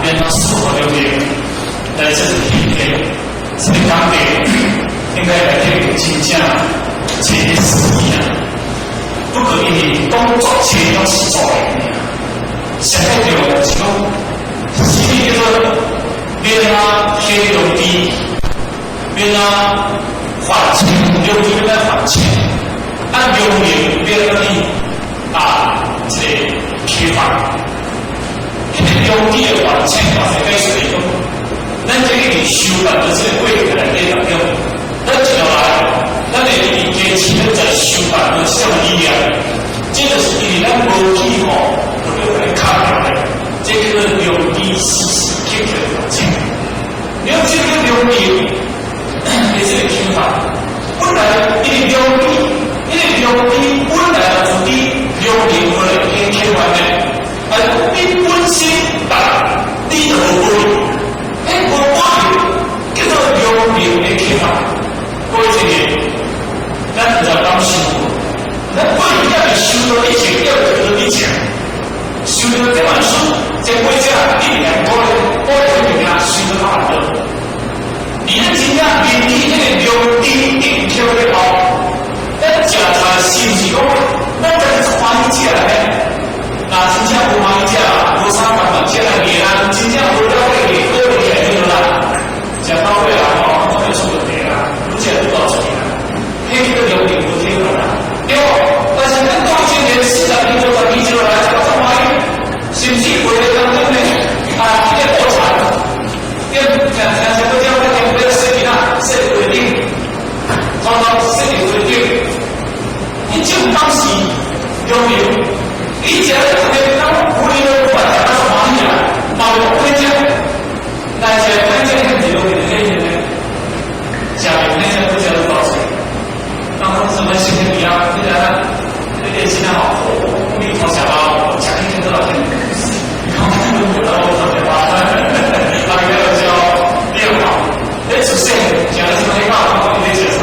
变成4号6点，这是平面，这个钢铁应该来这个金价前10亿啊，不可因为工作前要是做的，现在就这种，是叫做变啊黑龙地，变啊还钱，有地来还钱，按用年变个地这个开发。用地的还钱，或者该是讲，咱这个收办的这个过程来对讲，咱接下来，咱的坚持在收办的项力量，这个是因为咱无计划，特别来看的，这个用地时刻刻还钱。你要这个用地，也是个开发，本来因为用地本来土地用地过来开发的。你本身你就无保留，无保留叫做用地的开发。过一年，咱就当收，咱不一样的收到以前要得到以前，收到这本书，这国家1、2个月，我就给他收到他的。你的真正面对那个用地一条的好，咱检查是不是讲，咱这是欢喜起来。那真正无买价，无3万块钱来年啊，真正无了解的，各位来听啦，讲到位啦，我就出问题啦，而且不到钱啦，那个有点不听了啦，对不？但是咱过去年40年做到20来，这个买，是不是为了当中呢？这个国产，像不叫那个不要设计啦，设计规定，做到设计规定，你就当时有没有？以前他们屋里头管他是忙起来，忙不回家，那些关键问题都给那些人家里那些不晓得多少钱，然后什么心情一样，虽然那点心情好，我里头想到我家里头多少钱，你看我都不知道我怎么花，那个叫变好，首先讲的是黑话，我得解释。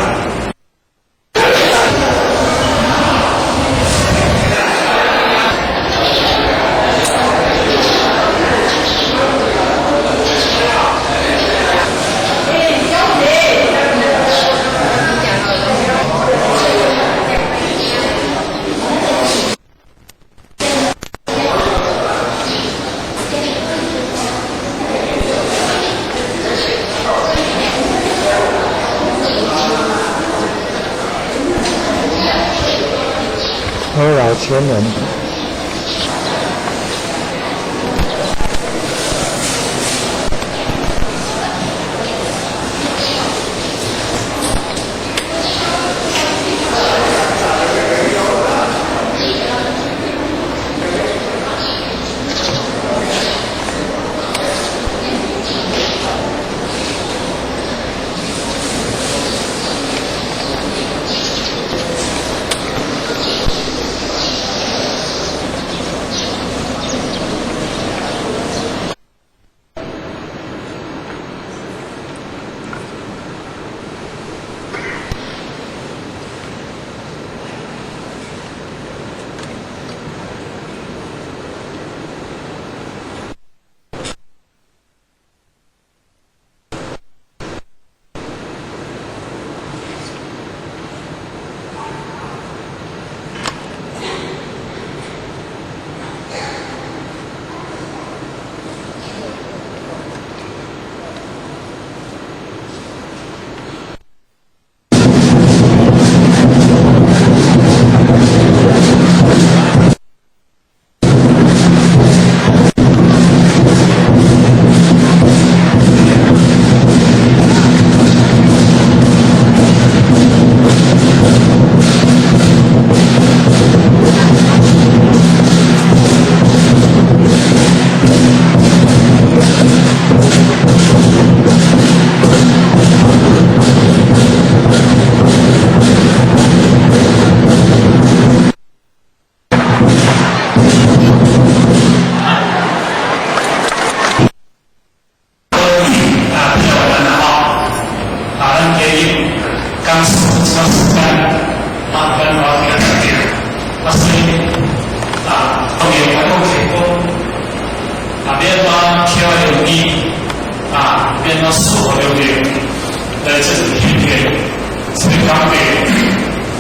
骚扰前人。这是今天这个岗位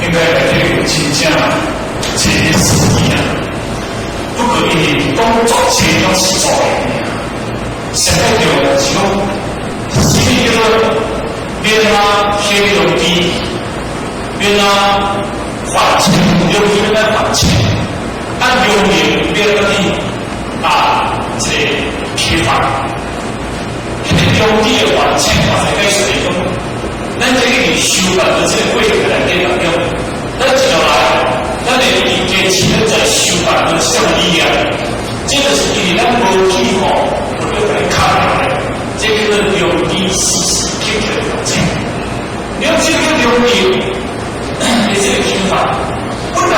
应该来这个真正这实际啊，不可因为工作这种是做的，现在就讲什么叫做免啊偏容低，免啊还钱，容易免还钱，按容易免个的这个批发。用地的还钱，或者该是那种，咱这个收办的这个过程来给人用，咱接下来，咱的理解只能在收办的上力量，这个是因为咱无计划，我就来看来，这个用地实解决的钱，用这个用地，也是个批发，本来